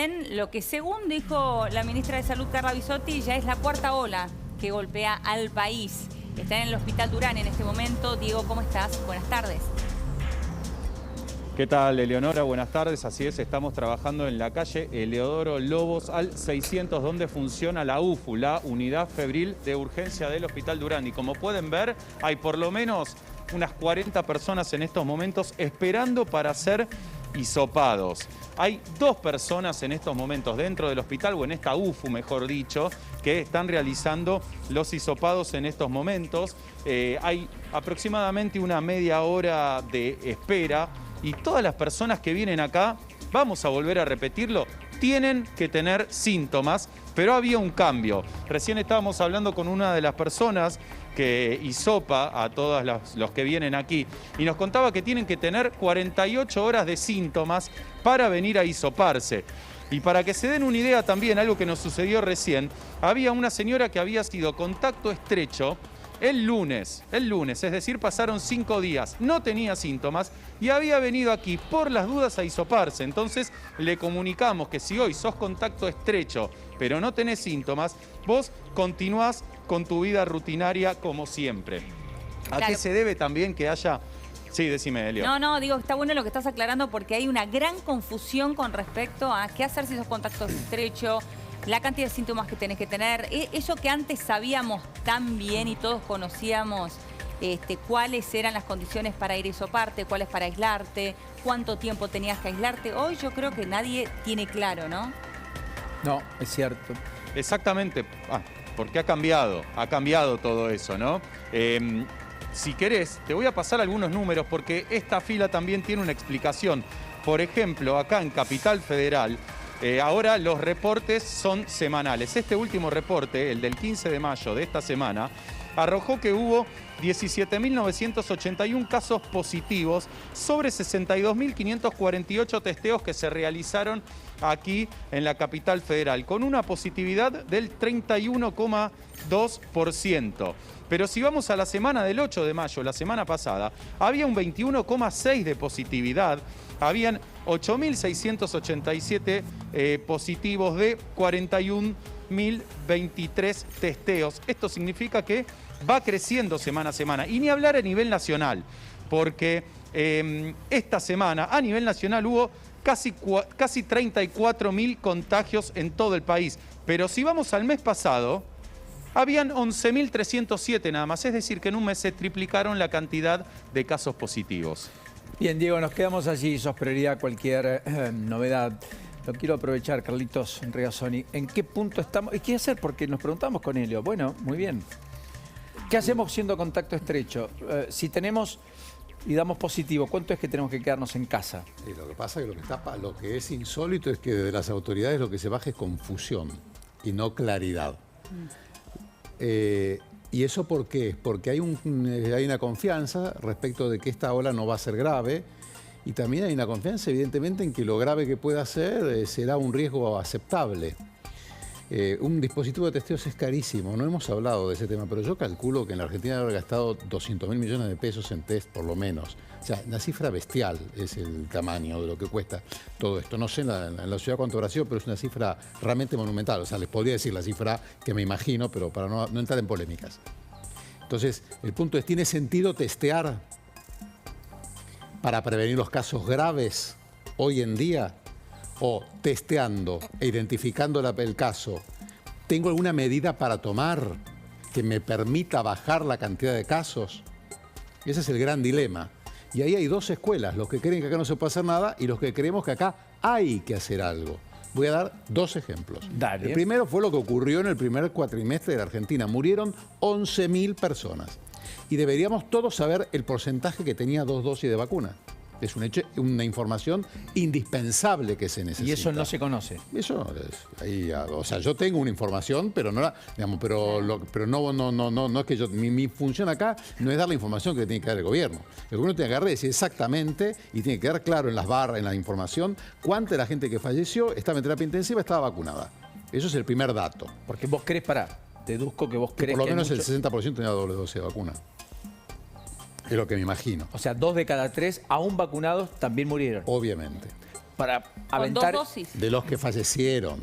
en lo que, según dijo la ministra de Salud, Carla Bisotti, ya es la cuarta ola que golpea al país. Está en el Hospital Durán en este momento. Diego, ¿cómo estás? Buenas tardes. ¿Qué tal, Eleonora? Buenas tardes. Así es, estamos trabajando en la calle Eleodoro Lobos al 600, donde funciona la UFU, la Unidad Febril de Urgencia del Hospital Durán. Y como pueden ver, hay por lo menos unas 40 personas en estos momentos esperando para ser hisopados. Hay 2 personas en estos momentos dentro del hospital, o en esta UFU, mejor dicho, que están realizando los hisopados en estos momentos. Hay aproximadamente una media hora de espera. Y todas las personas que vienen acá, vamos a volver a repetirlo, tienen que tener síntomas, pero había un cambio. Recién estábamos hablando con una de las personas que hisopa a todos los que vienen aquí y nos contaba que tienen que tener 48 horas de síntomas para venir a hisoparse. Y para que se den una idea también, algo que nos sucedió recién, había una señora que había sido contacto estrecho el lunes, es decir, pasaron 5 días, no tenía síntomas y había venido aquí por las dudas a hisoparse. Entonces le comunicamos que si hoy sos contacto estrecho pero no tenés síntomas, vos continuás con tu vida rutinaria como siempre. ¿A qué se debe también que haya...? Sí, decime, Elio. No, digo, está bueno lo que estás aclarando porque hay una gran confusión con respecto a qué hacer si sos contacto estrecho, la cantidad de síntomas que tenés que tener. Eso que antes sabíamos tan bien y todos conocíamos cuáles eran las condiciones para ir a hisoparte, cuáles para aislarte, cuánto tiempo tenías que aislarte. Hoy yo creo que nadie tiene claro, ¿no? No, es cierto. Exactamente, porque ha cambiado todo eso, ¿no? Si querés, te voy a pasar algunos números porque esta fila también tiene una explicación. Por ejemplo, acá en Capital Federal, ahora los reportes son semanales. Este último reporte, el del 15 de mayo de esta semana, arrojó que hubo 17.981 casos positivos sobre 62.548 testeos que se realizaron aquí en la Capital Federal, con una positividad del 31,2%. Pero si vamos a la semana del 8 de mayo, la semana pasada, había un 21,6% de positividad. Habían 8.687 positivos de 41.023 testeos. Esto significa que va creciendo semana a semana. Y ni hablar a nivel nacional, porque esta semana a nivel nacional hubo casi 34.000 contagios en todo el país. Pero si vamos al mes pasado, habían 11.307 nada más. Es decir, que en un mes se triplicaron la cantidad de casos positivos. Bien, Diego, nos quedamos allí. Sos prioridad cualquier novedad. Lo quiero aprovechar, Carlitos Regazzoni. ¿En qué punto estamos? ¿Y qué hacer? Porque nos preguntamos con Elio. Bueno, muy bien. ¿Qué hacemos siendo contacto estrecho? Si tenemos y damos positivo, ¿cuánto es que tenemos que quedarnos en casa? Y lo que pasa es que lo que es insólito es que de las autoridades lo que se baja es confusión y no claridad. ¿Y eso por qué? Porque hay una confianza respecto de que esta ola no va a ser grave y también hay una confianza evidentemente en que lo grave que pueda ser será un riesgo aceptable. Un dispositivo de testeos es carísimo, no hemos hablado de ese tema, pero yo calculo que en la Argentina habrá gastado 200.000 millones de pesos en test por lo menos. O sea, una cifra bestial es el tamaño de lo que cuesta todo esto. No sé en la ciudad cuánto habrá sido, pero es una cifra realmente monumental. O sea, les podría decir la cifra que me imagino, pero para no entrar en polémicas. Entonces, el punto es, ¿tiene sentido testear para prevenir los casos graves hoy en día? O testeando e identificando el caso, ¿tengo alguna medida para tomar que me permita bajar la cantidad de casos? Ese es el gran dilema. Y ahí hay 2 escuelas, los que creen que acá no se puede hacer nada y los que creemos que acá hay que hacer algo. Voy a dar 2 ejemplos. Dale. El primero fue lo que ocurrió en el primer cuatrimestre de la Argentina. Murieron 11.000 personas. Y deberíamos todos saber el porcentaje que tenía 2 dosis de vacuna. Es un hecho, una información indispensable que se necesita. Y eso no se conoce. Eso o sea, yo tengo una información, pero no la, digamos, pero no es que yo, mi función acá no es dar la información que tiene que dar el gobierno. El gobierno tiene que agarrar y decir exactamente y tiene que quedar claro en las barras, en la información, cuánta de la gente que falleció estaba en terapia intensiva estaba vacunada. Eso es el primer dato. Porque vos crees, deduzco que vos crees que por lo menos el 60% tenía doble dosis de vacuna. Es lo que me imagino. O sea, 2 de cada 3 aún vacunados también murieron. Obviamente. para Con aventar... 2 dosis. De los que fallecieron.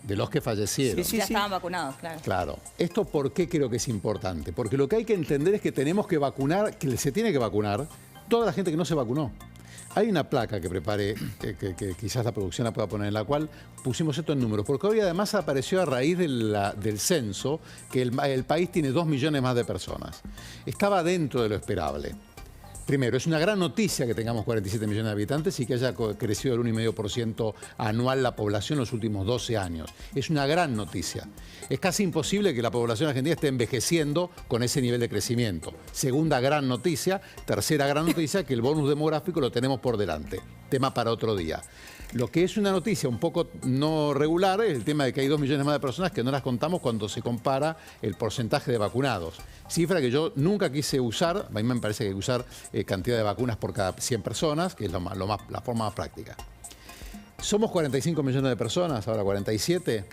De los que fallecieron. Sí, Ya estaban vacunados, claro. Claro. ¿Esto por qué creo que es importante? Porque lo que hay que entender es que tenemos que vacunar, que se tiene que vacunar toda la gente que no se vacunó. Hay una placa que preparé, que quizás la producción la pueda poner, en la cual pusimos esto en números, porque hoy además apareció a raíz del censo que el país tiene 2 millones más de personas. Estaba dentro de lo esperable. Primero, es una gran noticia que tengamos 47 millones de habitantes y que haya crecido el 1,5% anual la población en los últimos 12 años. Es una gran noticia. Es casi imposible que la población argentina esté envejeciendo con ese nivel de crecimiento. Segunda gran noticia. Tercera gran noticia, que el bonus demográfico lo tenemos por delante. Tema para otro día. Lo que es una noticia un poco no regular es el tema de que hay 2 millones más de personas que no las contamos cuando se compara el porcentaje de vacunados. Cifra que yo nunca quise usar, a mí me parece que hay que usar cantidad de vacunas por cada 100 personas, que es la forma más práctica. Somos 45 millones de personas, ahora 47.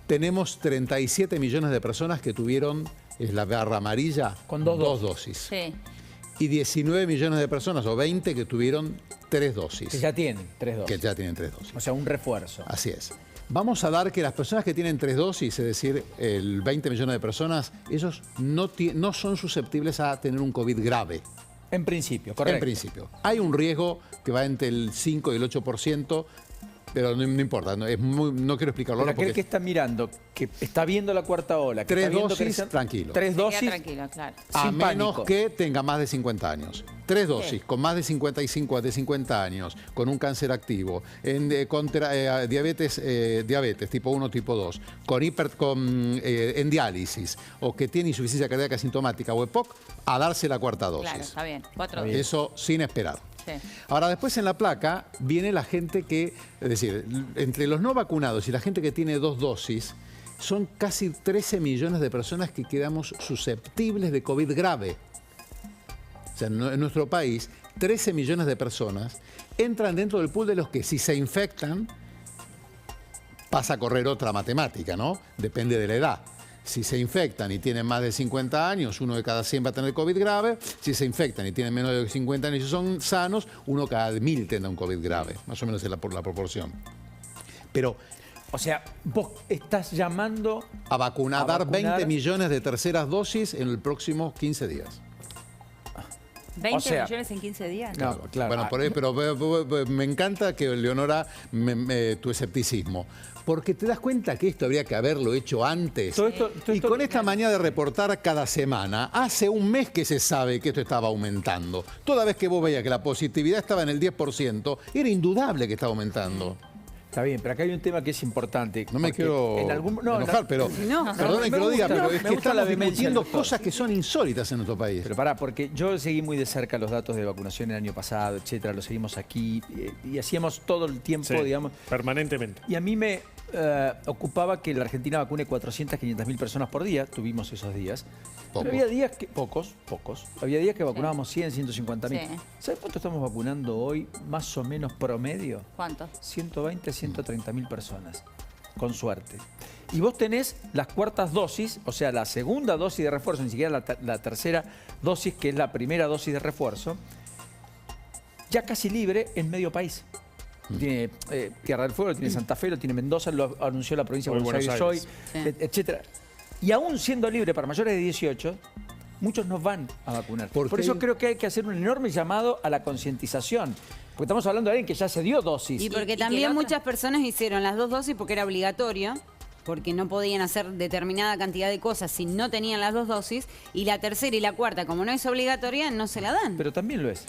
Tenemos 37 millones de personas que tuvieron la barra amarilla con dos dosis. Sí. Y 19 millones de personas, o 20, que tuvieron 3 dosis. Que ya tienen 3 dosis. Que ya tienen 3 dosis. O sea, un refuerzo. Así es. Vamos a dar que las personas que tienen 3 dosis, es decir, el 20 millones de personas, ellos no son susceptibles a tener un COVID grave. En principio, correcto. En principio. Hay un riesgo que va entre el 5 y el 8%, pero no importa, no quiero explicarlo ahora Pero aquel porque... que está mirando, que está viendo la cuarta ola, que 3 está viendo dosis, crecer, tranquilo. 3 Se queda dosis, tranquilo, claro. A sin menos pánico. que tenga más de 50 años. 3 dosis, con más de 55, de 50 años, con un cáncer activo, diabetes tipo 1, tipo 2, en diálisis, o que tiene insuficiencia cardíaca asintomática o EPOC, a darse la cuarta dosis. Claro, está bien. 4 dosis. Eso sin esperar. Sí. Ahora, después en la placa viene la gente que, es decir, entre los no vacunados y la gente que tiene 2 dosis, son casi 13 millones de personas que quedamos susceptibles de COVID grave. O sea, en nuestro país, 13 millones de personas entran dentro del pool de los que si se infectan, pasa a correr otra matemática, ¿no? Depende de la edad. Si se infectan y tienen más de 50 años, 1 de cada 100 va a tener COVID grave. Si se infectan y tienen menos de 50 años y son sanos, 1 cada 1000 tendrá un COVID grave. Más o menos es la proporción. Pero O sea, vos estás llamando a vacunar, A a dar vacunar. 20 millones de terceras dosis en los próximos 15 días. 20 O sea, millones en 15 días. No, claro. Bueno, pero me encanta que, Leonora, tu escepticismo. Porque te das cuenta que esto habría que haberlo hecho antes. Todo esto- Y con esta manía de reportar cada semana, hace un mes que se sabe que esto estaba aumentando. Toda vez que vos veías que la positividad estaba en el 10%, era indudable que estaba aumentando. Está bien, pero acá hay un tema que es importante. No me porque quiero no, enojar, pero no, perdonen me que lo diga, gusta, pero es me que gusta la estamos vehemencia discutiendo del doctor. cosas que son insólitas en nuestro país. Pero pará, porque yo seguí muy de cerca los datos de vacunación el año pasado, etcétera, lo seguimos aquí y hacíamos todo el tiempo, Sí, digamos. permanentemente. Y a mí me ocupaba que la Argentina vacune 400, 500.000 personas por día, tuvimos esos días. Pocos. Pero había días que, pocos, había días que vacunábamos 100, 150.000. Sí. ¿Sabes cuánto estamos vacunando hoy, más o menos promedio? ¿Cuánto? 120, 130.000 personas, con suerte. Y vos tenés las cuartas dosis, o sea, la segunda dosis de refuerzo, ni siquiera la tercera dosis, que es la primera dosis de refuerzo, ya casi libre en medio país. Tiene Tierra del Fuego, tiene Santa Fe, lo tiene Mendoza, lo anunció la provincia de Hoy Buenos Aires hoy, Sí. etcétera. Y aún siendo libre para mayores de 18, muchos no van a vacunar. Porque Por eso hay- creo que hay que hacer un enorme llamado a la concientización. Porque estamos hablando de alguien que ya se dio dosis. Y porque y que también la otra- muchas personas hicieron las 2 dosis porque era obligatorio, porque no podían hacer determinada cantidad de cosas si no tenían las 2 dosis, y la tercera y la cuarta, como no es obligatoria, no se la dan. Pero también lo es.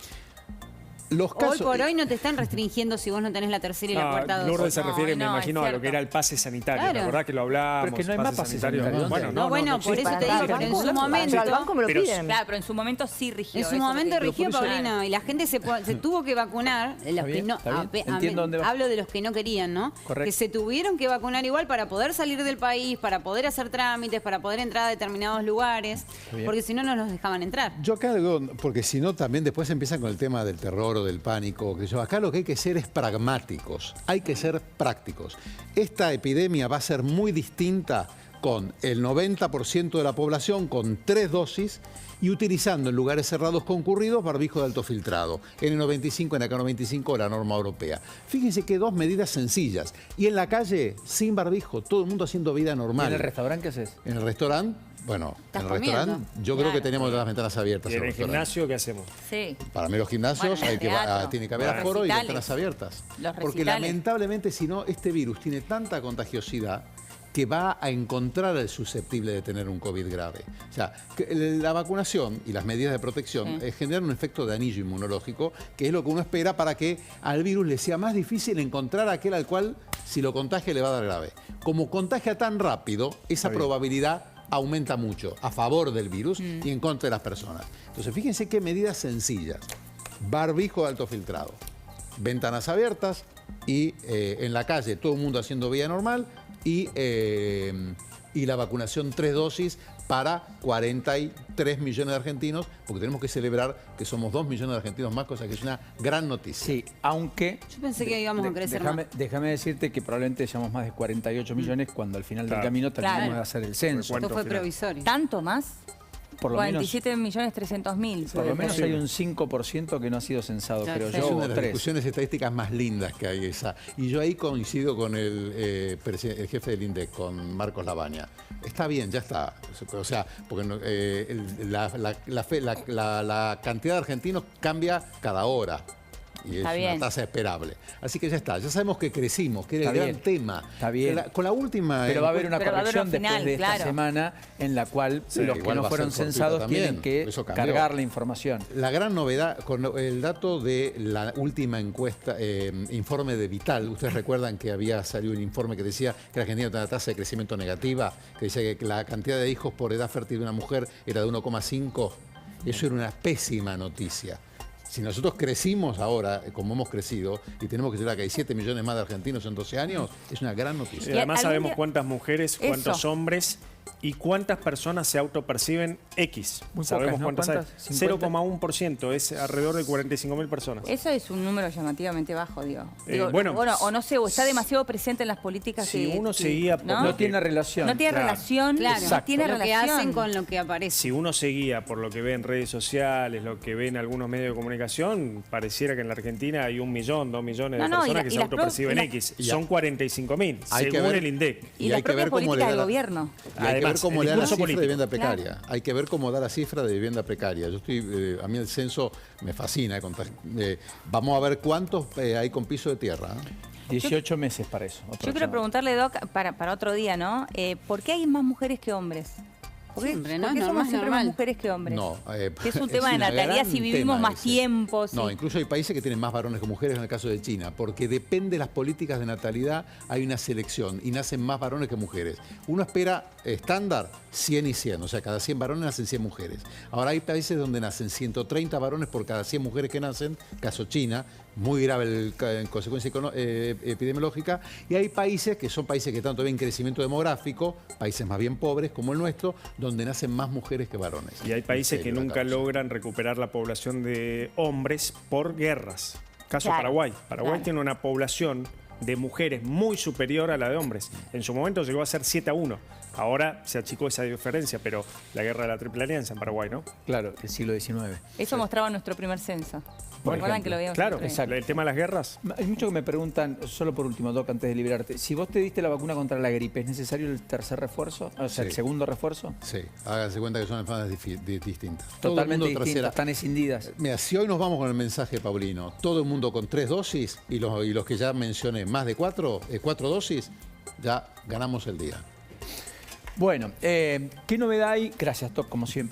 Los casos, Hoy por hoy no te están restringiendo si vos no tenés la tercera y la cuarta dosis. Lourdes se refiere, me No, imagino, es a lo que cierto. era el pase sanitario. Claro. ¿Te acordás que lo hablábamos? Pero es que no hay más pase sanitario. Bueno, No, bueno, por eso te existe. digo, pero en su momento... Al banco me lo Pero- piden. Claro, pero en su momento sí rigió. En su eso es lo momento que digo. rigió, por eso- Paulino, y la gente se tuvo que vacunar. Los bien, que no, está bien. Entiendo dónde va. hablo de los que no querían, ¿no? Correcto. Que se tuvieron que vacunar igual para poder salir del país, para poder hacer trámites, para poder entrar a determinados lugares, bien. porque si no, no los dejaban entrar. Yo acá digo, porque si no también después empiezan con el tema del terror o del pánico. Acá lo que hay que ser es pragmáticos, hay que ser prácticos. Esta epidemia va a ser muy distinta con el 90% de la población con 3 dosis y utilizando en lugares cerrados concurridos barbijo de alto filtrado. N95, NK95, la norma europea. Fíjense que 2 medidas sencillas. Y en la calle, sin barbijo, todo el mundo haciendo vida ¿Y normal. en el restaurante qué haces? En el restaurante, bueno, ¿Estás en el restaurante comiendo? yo creo que Claro. tenemos las ventanas abiertas. ¿Y en el el restaurante. gimnasio qué hacemos? Sí. Para mí los gimnasios Bueno, teatro, tiene que haber los aforo y recitales. ventanas abiertas. Los Porque recitales. lamentablemente, si no, este virus tiene tanta contagiosidad que va a encontrar al susceptible de tener un COVID grave. O sea, que la vacunación y las medidas de protección generan un efecto de anillo inmunológico, que es lo que uno espera para que al virus le sea más difícil encontrar a aquel al cual, si lo contagia, le va a dar grave. Como contagia tan rápido, esa probabilidad aumenta mucho a favor del virus y en contra de las personas. Entonces, fíjense qué medidas sencillas. Barbijo de alto filtrado, ventanas abiertas y en la calle todo el mundo haciendo vida normal y la vacunación 3 dosis para 43 millones de argentinos, porque tenemos que celebrar que somos 2 millones de argentinos más, cosa que es una gran noticia. Sí, aunque... Yo pensé que íbamos a crecer más. Déjame decirte que probablemente seamos más de 48 millones cuando al final del Claro. camino terminemos Claro. de hacer el censo. ¿Cuánto Esto fue final? provisorio. ¿Tanto más? Por lo menos, 47.300.000. por lo menos Sí. hay un 5% que no ha sido censado, Ya creo sé. yo, Es una o de las 3. discusiones estadísticas más lindas que hay esa. Y yo ahí coincido con el jefe del INDEC, con Marcos Labaña. Está bien, ya está. O sea, porque la cantidad de argentinos cambia cada hora. Y es Está bien. una tasa esperable. Así que ya está. Ya sabemos que crecimos, que era Está el gran bien. tema. Está bien. Con la última... Pero va a haber una Pero va a haber corrección un final, después de esta claro. semana en la cual los que igual no va a fueron ser fortuita censados también. tienen que Eso cambió. cargar la información. La gran novedad, con el dato de la última encuesta, informe de Vital, ustedes recuerdan que había salido un informe que decía que la Argentina tenía una tasa de crecimiento negativa, que decía que la cantidad de hijos por edad fértil de una mujer era de 1,5. Eso era una pésima noticia. Si nosotros crecimos ahora, como hemos crecido, y tenemos que llegar a que hay 7 millones más de argentinos en 12 años, es una gran Y noticia. además algún sabemos día- cuántas mujeres, cuántos Eso. hombres y cuántas personas se autoperciben X. Muy Sabemos pocas, ¿no? cuántas hay. ¿Cuántas? 50. 0,1%, es alrededor de 45.000 personas. Eso es un número llamativamente bajo, digo. Bueno, o no sé, o está demasiado presente en las políticas si que... uno seguía por No lo que- tiene relación. No tiene Claro. relación, Claro, no tiene lo que relación. hacen con lo que aparece. Si uno seguía por lo que ve en redes sociales, lo que ve en algunos medios de comunicación, pareciera que en la Argentina hay 1 millón, 2 millones de No, no, y personas la- que y se las autoperciben pro- y X. y Son 45.000, Hay que según ver- el INDEC. Y la hay que propia ver cómo política le del da la- gobierno. Y hay que ver Además, cómo el le da la discurso cifra de político. vivienda precaria. Hay que ver cómo da la cifra de vivienda precaria. Yo estoy, a mí el censo me fascina. Vamos a ver cuántos hay con piso de tierra. 18 meses para eso. Yo quiero preguntarle, Doc, para otro día, ¿no? ¿Por qué hay más mujeres que hombres? ¿Por qué, Siempre, ¿no? ¿por qué Es somos normal, siempre normal. más mujeres que hombres? No, Que es un tema de una natalidad, gran si vivimos tema más ese. tiempo. No, sí. incluso hay países que tienen más varones que mujeres, en el caso de China, porque depende de las políticas de natalidad, hay una selección y nacen más varones que mujeres. Uno espera estándar 100 y 100, o sea, cada 100 varones nacen 100 mujeres. Ahora hay países donde nacen 130 varones por cada 100 mujeres que nacen, caso China, muy grave en consecuencia epidemiológica, y hay países que son países que están todavía en crecimiento demográfico, países más bien pobres como el nuestro, donde nacen más mujeres que varones. Y hay países En que serio, la nunca causa. logran recuperar la población de hombres por guerras. Caso Claro, Paraguay. Paraguay claro. tiene una población de mujeres muy superior a la de hombres. En su momento llegó a ser 7-1. Ahora se achicó esa diferencia, pero la guerra de la Triple Alianza en Paraguay, ¿no? Claro, el siglo XIX. Eso mostraba nuestro primer censo. ¿Recuerdan ejemplo. que lo veíamos? Claro, siempre? Exacto. el tema de las guerras. Hay muchos que me preguntan, solo por último, Doc, antes de liberarte, si vos te diste la vacuna contra la gripe, ¿es necesario el tercer refuerzo? O sea, el Sí. segundo refuerzo. Sí, háganse cuenta que son enfermedades distintas. Todo el Totalmente mundo distintas, trasera- están escindidas. Mira, si hoy nos vamos con el mensaje de Paulino, todo el mundo con 3 dosis y los que ya mencioné, más de 4 dosis, ya ganamos el día. Bueno, ¿qué novedad hay? Gracias, Doc, como siempre.